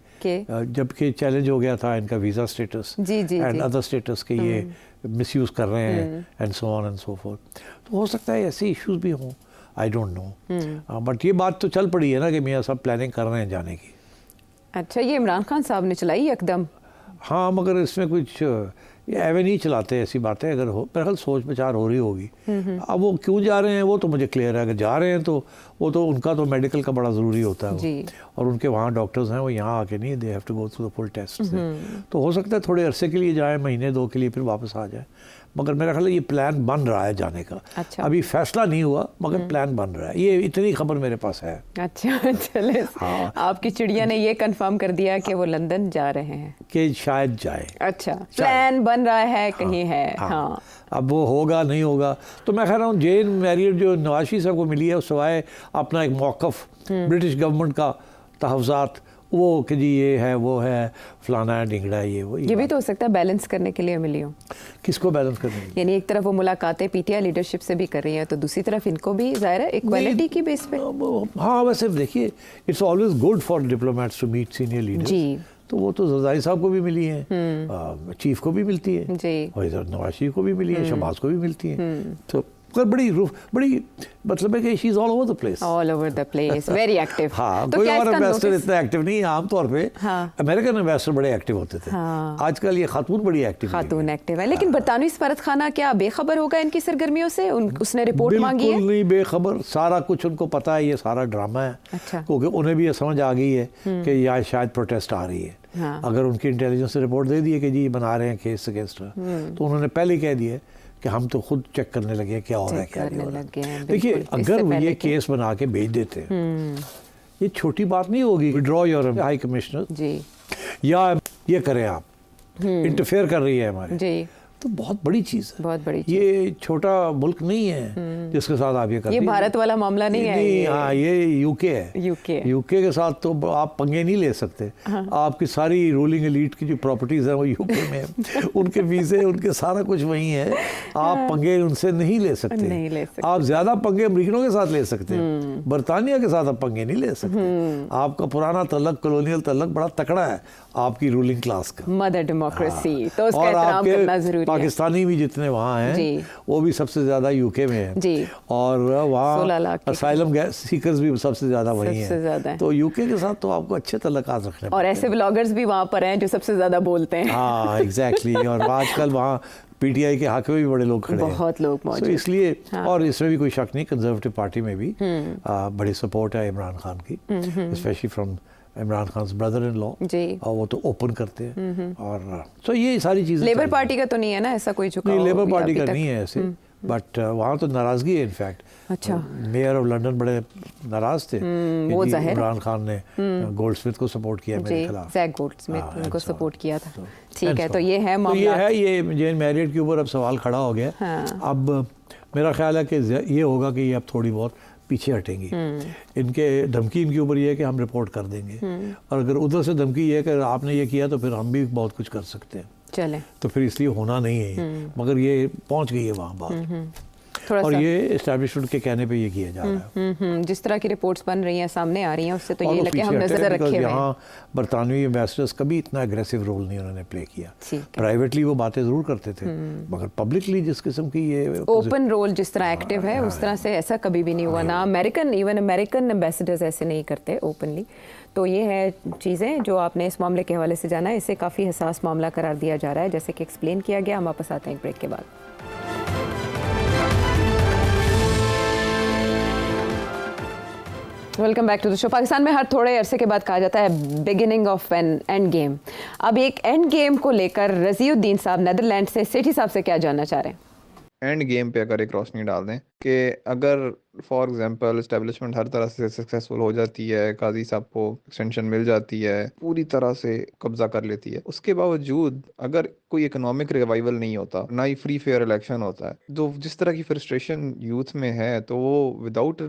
जबकि चैलेंज हो गया था इनका visa status and other status के ये मिसयूज़ कर रहे हैं and so on and so fourth. तो हो सकता है ऐसे इश्यूज भी हों, आई डोंट नो, बट ये बात तो चल पड़ी है ना कि मियाँ साहब प्लानिंग कर रहे हैं जाने की। अच्छा, ये इमरान खान साहब ने चलाई एकदम? हाँ, मगर इसमें कुछ ये एवे नहीं चलाते ऐसी बातें, अगर हो मेरे ख्याल सोच विचार हो रही होगी। अब वो क्यों जा रहे हैं वो तो मुझे क्लियर है, अगर जा रहे हैं तो वो तो उनका तो मेडिकल का बड़ा ज़रूरी होता है जी। और उनके वहाँ डॉक्टर्स हैं, वो यहाँ आके नहीं, they have to go through the full test. तो हो सकता है थोड़े अरसे के लिए जाए, महीने 2 के लिए, फिर वापस आ जाए। मगर मेरा ख्याल है ये प्लान बन रहा है जाने का। अच्छा। अभी फैसला नहीं हुआ मगर प्लान बन रहा है, ये इतनी खबर मेरे पास है। अच्छा, चले। हाँ। आपकी चिड़िया ने ये कंफर्म कर दिया कि वो लंदन जा रहे हैं, कि शायद जाए। अच्छा, प्लान बन रहा है, कहीं है। हाँ। अब वो होगा नहीं होगा तो मैं कह रहा हूँ जेन मैरियट जो नवाज शरीफ साहब को मिली है, सिवाय अपना एक मौक़िफ़ ब्रिटिश गवर्नमेंट का तहफ़्ज़ात, वो कि जी ये है वो है फलाना है ढिंगड़ा है, ये भी तो हो सकता है बैलेंस करने के लिए मिली हो। किसको बैलेंस करने के लिए? यानी एक तरफ वो मुलाकातें पीटीआई लीडरशिप से भी कर रही हैं, तो दूसरी तरफ इनको भी ज़ाहिर है इक्वालिटी की बेस पे। हाँ, वैसे देखिए it's always good for diplomats to meet senior leaders जी। तो वो तो जरदारी साहब को भी मिली है, चीफ को भी मिलती है जी, और इधर नवाज शरीफ को भी मिली है, शहबाज को भी मिलती है। तो बड़ी मतलब है कि she is all over the place, very active. हाँ, कोई और इन्वेस्टर इतना एक्टिव नहीं है आमतौर पे। हाँ। अमेरिकन इन्वेस्टर बड़े एक्टिव होते थे। हाँ। आजकल ये खातून बड़ी एक्टिव है। लेकिन बरतानवी सफारत खाना क्या बेखबर होगा इनकी सरगर्मियों से? उसने रिपोर्ट मांगी है? बिल्कुल नहीं बेखबर, सारा कुछ उनको पता है, ये सारा ड्रामा है। अच्छा। क्योंकि उन्हें भी ये समझ आ गई है कि यहाँ शायद प्रोटेस्ट आ रही है। हाँ। अगर उनकी इंटेलिजेंस रिपोर्ट दे दी है कि जी बना रहे हैं केस अगेंस्ट, तो उन्होंने पहले कह दिया कि हम तो खुद चेक करने लगे क्या हो रहा है क्या नहीं हो रहा है। देखिए, अगर ये केस बना के भेज देते हैं, ये छोटी बात नहीं होगी। विड्रॉ योर हाई कमिश्नर जी, या ये करें आप, इंटरफेयर कर रही है हमारे, जी, तो बहुत बड़ी चीज़ है, बहुत बड़ी चीज़। ये छोटा मुल्क नहीं है जिसके साथ आप ये कर रही ये भारत वाला मामला नहीं है। नहीं, हाँ, ये यूके है। यूके के साथ तो आप पंगे नहीं ले सकते। हाँ। आपकी सारी रूलिंग एलीट की जो प्रॉपर्टीज हैं वो यूके में है, उनके वीज़े, उनके सारा कुछ वहीं है। आप पंगे उनसे नहीं ले सकते। आप ज़्यादा पंगे अमरीकनों के साथ ले सकते हैं, बरतानिया के साथ आप पंगे नहीं ले सकते। आपका पुराना तलक, कॉलोनियल तलक बड़ा तकड़ा है आपकी रूलिंग क्लास का, मदर डेमोक्रेसी, तो उसका एहतराम करना जरूरी है। पाकिस्तानी भी जितने वहाँ हैं वो भी सबसे ज़्यादा यूके में है जी। और वहाँ असाइलम सीकर्स भी सबसे ज़्यादा वही हैं। तो यूके के साथ तो आपको अच्छे तल्लुकात रखने और ऐसे व्लॉगर्स भी वहाँ पर हैं जो सबसे ज़्यादा बोलते हैं। हाँ, एग्जैक्टली। और आजकल वहाँ पीटीआई के हक में भी बड़े लोग खड़े हैं, बहुत लोग मौजूद। तो इसलिए और इसमें भी कोई शक नहीं, कंजर्वेटिव पार्टी में भी बड़ी सपोर्ट है इमरान खान की, specially from Imran Khan brother in law, और वो तो ओपन करते हैं। और तो ये सारी चीज़ें लेबर पार्टी का तो नहीं है ना ऐसा कोई झुकाव? नहीं, लेबर पार्टी का नहीं है ऐसे, बट वहाँ तो नाराज़गी है इनफैक्ट। अच्छा। मेयर ऑफ लंदन बड़े नाराज़ थे कि इमरान खान ने गोल्डस्मिथ को सपोर्ट किया मेरे खिलाफ। जैक गोल्डस्मिथ उनको सपोर्ट किया था। ठीक है, तो ये है मामला। ये जेन मैरियट के ऊपर अब सवाल खड़ा हो गया। अब मेरा ख्याल है कि ये होगा कि ये अब थोड़ी बहुत पीछे हटेंगी। इनके धमकी इनके ऊपर ये है कि हम रिपोर्ट कर देंगे, और अगर उधर से धमकी ये है कि आपने ये किया तो फिर हम भी बहुत कुछ कर सकते हैं, चले, तो फिर इसलिए होना नहीं है। मगर ये पहुंच गई है वहाँ बात, और ये एस्टैब्लिशमेंट के कहने पे ये किया जा रहा है। जिस तरह की रिपोर्ट्स बन रही हैं, सामने आ रही हैं, उससे तो ये लगे हम नजर रखे हुए हैं। यहाँ बरतानवी एम्बेसडर्स कभी इतना एग्रेसिव रोल नहीं उन्होंने प्ले किया। प्राइवेटली वो बातें जरूर करते थे, मगर पब्लिकली जिस किस्म की ये ओपन रोल जिस तरह एक्टिव है, उस तरह से ऐसा कभी भी नहीं हुआ ना। इवन अमेरिकन एम्बेसडर्स ऐसे नहीं करते ओपनली। तो ये है चीज़ें जो आपने इस मामले के हवाले से जाना है। इसे काफ़ी हसास मामला करार दिया जा रहा है, जैसे कि एक्सप्लेन किया गया। हम वापस आते हैं एक ब्रेक के बाद। Welcome back to the show. Pakistan में हर थोड़े अरसे के बाद कहा जाता है beginning of an end game. अब एक एंड गेम को लेकर रजीउद्दीन साहब नेदरलैंड से सेठी साहब से क्या जानना चाह रहे हैं? एंड गेम पे अगर एक रोशनी डाल दें कि अगर फॉर एग्जांपल इस्टेब्लिशमेंट हर तरह से सक्सेसफुल हो जाती है, काजी साहब को एक्सटेंशन मिल जाती है, पूरी तरह से कब्जा कर लेती है, उसके बावजूद अगर कोई इकोनॉमिक रिवाइवल नहीं होता, ना ही फ्री फेयर इलेक्शन होता है, तो जिस तरह की फ्रस्ट्रेशन यूथ में है, तो वो विदाउट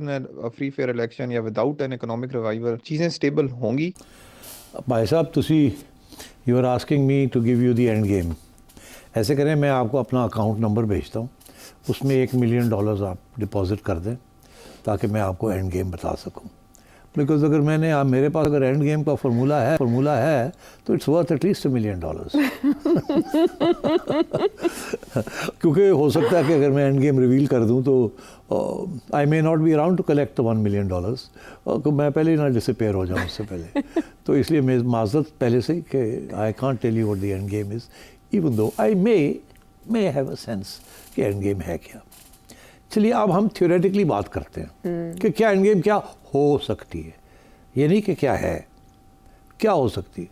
फ्री फेयर इलेक्शन या विदाउट एन इकोनॉमिक रिवाइवल चीज़ें स्टेबल होंगी? भाई साहब तुसी you are asking me to give you the end game. ऐसे करें, मैं आपको अपना अकाउंट नंबर भेजता हूँ, उसमें $1 मिलियन आप डिपॉजिट कर दें ताकि मैं आपको एंड गेम बता सकूं। बिकॉज अगर मेरे पास अगर एंड गेम का फार्मूला है तो इट्स वर्थ एटलीस्ट $1 मिलियन। क्योंकि हो सकता है कि अगर मैं एंड गेम रिवील कर दूं तो I may not be around to collect $1 million, तो मैं पहले ही ना डिसअपेयर हो जाऊं उससे पहले। तो इसलिए मैं माजरत पहले से ही कि I can't tell you what the end game is, even though I may have a sense कि एंड गेम है क्या। चलिए अब हम थ्योरेटिकली बात करते हैं कि क्या एंड गेम क्या हो सकती है, ये नहीं कि क्या है, क्या हो सकती है।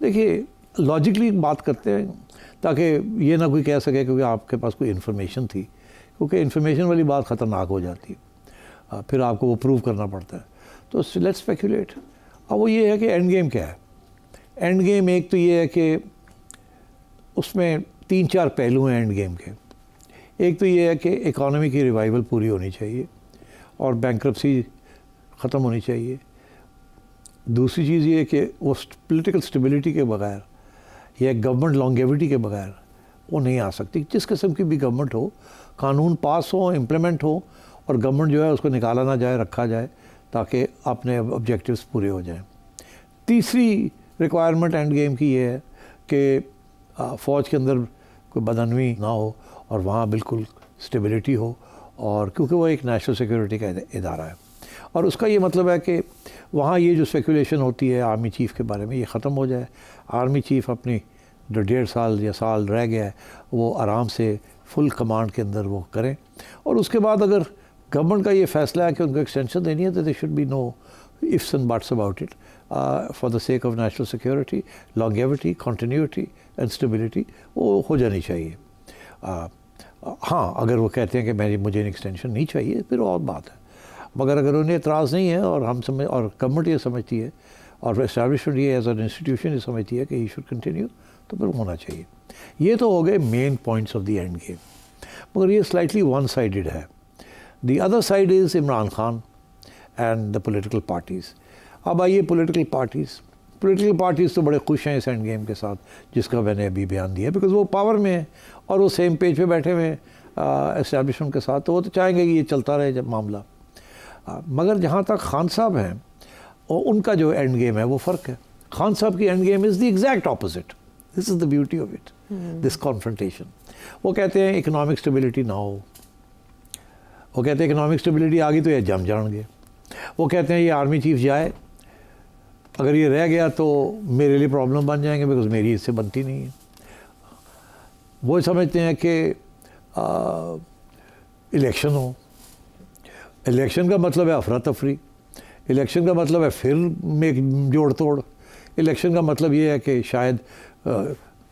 देखिए लॉजिकली बात करते हैं ताकि ये ना कोई कह सके क्योंकि आपके पास कोई इन्फॉर्मेशन थी, क्योंकि इन्फॉर्मेशन वाली बात ख़तरनाक हो जाती है, फिर आपको वो प्रूव करना पड़ता है। तो लेट्स स्पेकुलेट। अब वो ये है कि एंड गेम क्या है। एंड गेम एक तो ये है कि उसमें 3-4 पहलू हैं एंड गेम के। एक तो ये है कि इकॉनमी की रिवाइवल पूरी होनी चाहिए और बैंक्रप्सी ख़त्म होनी चाहिए। दूसरी चीज़ ये है कि वो पॉलिटिकल स्टेबिलिटी के बगैर या गवर्नमेंट लॉन्गेविटी के बगैर वो नहीं आ सकती। जिस किस्म की भी गवर्नमेंट हो, कानून पास हो, इम्प्लीमेंट हो और गवर्नमेंट जो है उसको निकाला ना जाए, रखा जाए ताकि अपने ऑब्जेक्टिव्स पूरे हो जाएं। तीसरी रिक्वायरमेंट एंड गेम की ये है कि फ़ौज के अंदर कोई बदनवी ना हो और वहाँ बिल्कुल स्टेबिलिटी हो, और क्योंकि वो एक नेशनल सिक्योरिटी का इदारा है। और उसका ये मतलब है कि वहाँ ये जो स्पेकुलेशन होती है आर्मी चीफ़ के बारे में, ये ख़त्म हो जाए। आर्मी चीफ़ अपनी जो 1.5 साल या साल रह गया है वो आराम से फुल कमांड के अंदर वो करें, और उसके बाद अगर गवर्नमेंट का ये फ़ैसला है कि उनको एक्सटेंशन देनी है तो they should be no ifs and buts about it for the sake of national security, longevity, continuity and stability, वो हो जानी चाहिए। हाँ, अगर वो कहते हैं कि मुझे एक्सटेंशन नहीं चाहिए फिर और बात है, मगर अगर उन्हें एतराज़ नहीं है और और गवर्नमेंट ये समझती है और एस्टैब्लिशमेंट ये एज एन इंस्टीट्यूशन ये समझती है कि ही शुड कंटिन्यू, तो फिर होना चाहिए। ये तो हो गए main points of the end game, मगर ये स्लाइटली वन साइडेड है। The other side is Imran Khan and the political parties. अब आइए पोलिटिकल पार्टीज़ तो बड़े खुश हैं इस एंड गेम के साथ जिसका मैंने अभी बयान दिया, बिकॉज वो पावर में है और वो सेम पेज पे बैठे हुए हैं एस्टैब्लिशमेंट के साथ, तो वो तो चाहेंगे कि ये चलता रहे जब मामला। मगर जहाँ तक खान साहब हैं और उनका जो एंड गेम है वो फ़र्क है। खान साहब की and game is the exact opposite. This is the beauty of it, this confrontation. वो कहते हैं इकोनॉमिक स्टेबिलिटी ना हो, वो कहते हैं इकोनॉमिक स्टेबिलिटी आ गई तो ये जम जाएंगे। वो कहते हैं ये आर्मी चीफ जाए, अगर ये रह गया तो मेरे लिए प्रॉब्लम बन जाएंगे बिकॉज मेरी इससे बनती नहीं है। वो समझते हैं कि इलेक्शन हो, इलेक्शन का मतलब है अफरा तफरी, इलेक्शन का मतलब है फिर में जोड़ तोड़, इलेक्शन का मतलब ये है कि शायद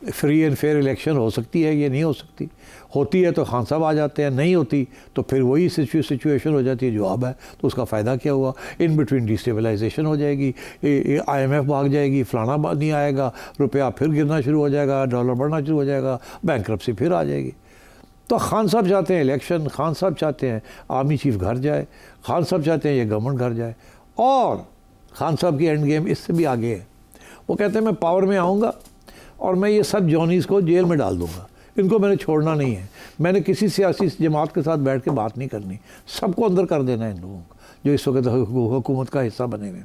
फ्री एंड फेयर इलेक्शन हो सकती है, ये नहीं हो सकती, होती है तो खान साहब आ जाते हैं, नहीं होती तो फिर वही सिचुएशन हो जाती है जो अब है, तो उसका फ़ायदा क्या हुआ। इन बिटवीन डिस्टेबलाइजेशन हो जाएगी, IMF भाग जाएगी, फलाना नहीं आएगा, रुपया फिर गिरना शुरू हो जाएगा, डॉलर बढ़ना शुरू हो जाएगा, बैंकरप्सी फिर आ जाएगी। तो खान साहब चाहते हैं इलेक्शन, खान साहब चाहते हैं आर्मी चीफ घर जाए, खान साहब चाहते हैं ये गवर्नमेंट घर जाए, और खान साहब की एंड गेम इससे भी आगे है। वो कहते हैं मैं पावर में आऊँगा और मैं ये सब जॉनीज़ को जेल में डाल दूँगा, इनको मैंने छोड़ना नहीं है, मैंने किसी सियासी जमात के साथ बैठ के बात नहीं करनी, सबको अंदर कर देना है इन लोगों को जो इस वक्त हुकूमत का हिस्सा बने हुए।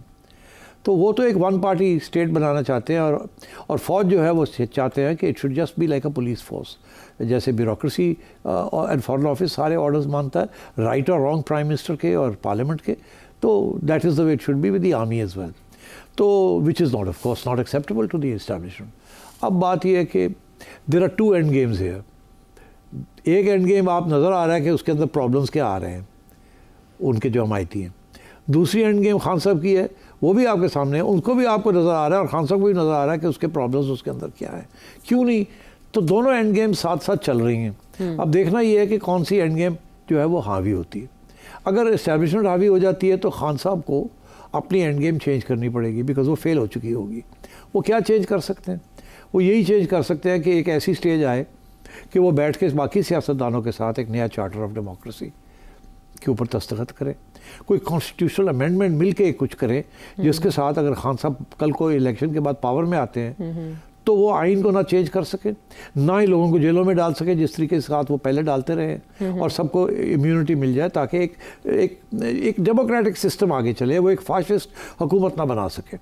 तो वो तो एक वन पार्टी स्टेट बनाना चाहते हैं, और फ़ौज जो है वो चाहते हैं कि it should just be like a police force, जैसे ब्यूरोक्रेसी एंड फॉरेन ऑफिस सारे ऑर्डर्स मानता है, राइट और रॉन्ग प्राइम मिनिस्टर के और पार्लियामेंट के, तो that is the way it should be with the army as well, तो which is not of course not acceptable to the establishment. अब बात यह है कि there are two end games here. एक एंड गेम आप नज़र आ रहा है कि उसके अंदर प्रॉब्लम्स क्या आ रहे हैं उनके जो हमायती हैं, दूसरी एंड गेम खान साहब की है, वो भी आपके सामने है, उनको भी आपको नज़र आ रहा है और खान साहब को भी नज़र आ रहा है कि उसके प्रॉब्लम्स उसके अंदर क्या है, क्यों नहीं। तो दोनों एंड गेम साथ साथ चल रही हैं। अब देखना ये है कि कौन सी एंड गेम जो है वो हावी होती है। अगर इस्टेब्लिशमेंट हावी हो जाती है तो खान साहब को अपनी एंड गेम चेंज करनी पड़ेगी, बिकॉज वो फेल हो चुकी होगी। वो क्या चेंज कर सकते हैं? वो यही चेंज कर सकते हैं कि एक ऐसी स्टेज आए कि वो बैठ के बाकी सियासतदानों के साथ एक नया चार्टर ऑफ डेमोक्रेसी के ऊपर दस्तखत करें, कोई कॉन्स्टिट्यूशनल अमेंडमेंट मिल के कुछ करें जिसके साथ अगर खान साहब कल को इलेक्शन के बाद पावर में आते हैं तो वो आइन को ना चेंज कर सके, ना ही लोगों को जेलों में डाल सके जिस तरीके के साथ वो पहले डालते रहे, और सबको इम्यूनिटी मिल जाए ताकि एक डेमोक्रेटिक सिस्टम आगे चले, वो एक फाशिस्ट हुकूमत ना बना सके।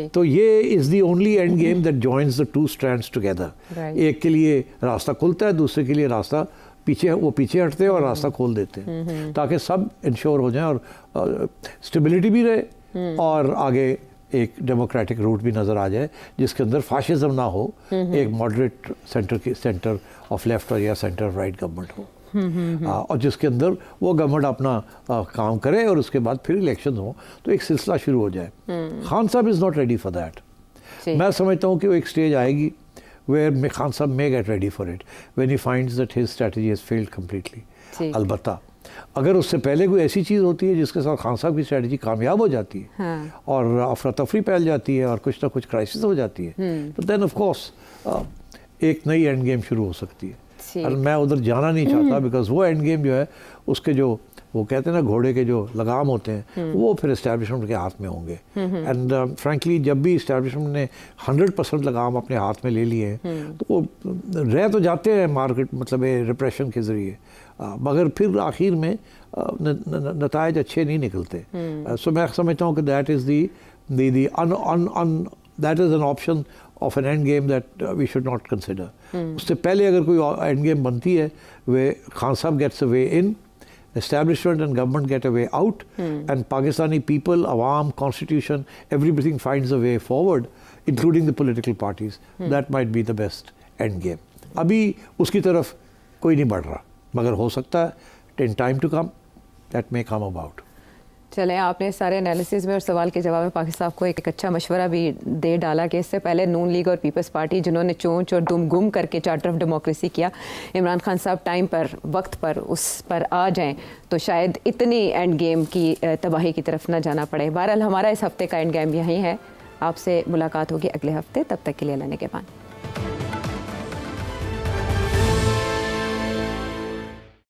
तो ये is the only and game that joins the two strands together. एक के लिए रास्ता खुलता है, दूसरे के लिए रास्ता पीछे हटते हैं और रास्ता खोल देते हैं, ताकि सब इंश्योर हो जाए और स्टेबिलिटी भी रहे और आगे एक डेमोक्रेटिक रूट भी नज़र आ जाए जिसके अंदर फाशिज्म ना हो, एक मॉडरेट सेंटर ऑफ लेफ्ट और या सेंटर ऑफ राइट गवर्नमेंट हो, और जिसके अंदर वो गवर्नमेंट अपना काम करे और उसके बाद फिर इलेक्शन हो तो एक सिलसिला शुरू हो जाए। खान साहब is not ready for that. मैं समझता हूँ कि वो एक स्टेज आएगी where Khan Sahab may get ready for it when he finds that his strategy has failed completely. अलबत्ता अगर उससे पहले कोई ऐसी चीज़ होती है जिसके साथ खान साहब की स्ट्रेटजी कामयाब हो जाती है, हाँ, और अफरा तफरी फैल जाती है और कुछ ना कुछ क्राइसिस हो जाती है, तो देन ऑफ कोर्स एक नई एंड गेम शुरू हो सकती है। और मैं उधर जाना नहीं चाहता बिकॉज वो एंड गेम जो है उसके जो वो कहते हैं ना घोड़े के जो लगाम होते हैं वो फिर इस्टेब्लिशमेंट के हाथ में होंगे। एंड फ्रैंकली जब भी इस्टेब्लिशमेंट ने 100% लगाम अपने हाथ में ले लिए हैं तो वो रह तो जाते हैं मार्केट मतलब रिप्रेशन के ज़रिए, मगर फिर आखिर में नतायज अच्छे नहीं निकलते। सो मैं समझता हूँ कि that is that is an option of an end game that we should not consider. उससे पहले अगर कोई एंड गेम बनती है way Khan Sahab gets a way in, establishment and government get a way out, and Pakistani people, Awam, constitution, everything finds a way forward, including the political parties. That might be the best end game. अभी उसकी तरफ कोई नहीं बढ़ रहा, मगर हो सकता है in time to come that may come about. चलें, आपने सारे एनालिसिस में और सवाल के जवाब में पाकिस्तान को एक अच्छा मशवरा भी दे डाला कि इससे पहले नून लीग और पीपल्स पार्टी जिन्होंने चोंच और दुम गुम करके चार्टर ऑफ डेमोक्रेसी किया, इमरान खान साहब टाइम पर वक्त पर उस पर आ जाएं तो शायद इतनी एंड गेम की तबाही की तरफ ना जाना पड़े। बहरहाल हमारा इस हफ्ते का एंड गेम यहीं है। आपसे मुलाकात होगी अगले हफ्ते, तब तक के लिए अल्लाह ने के पान।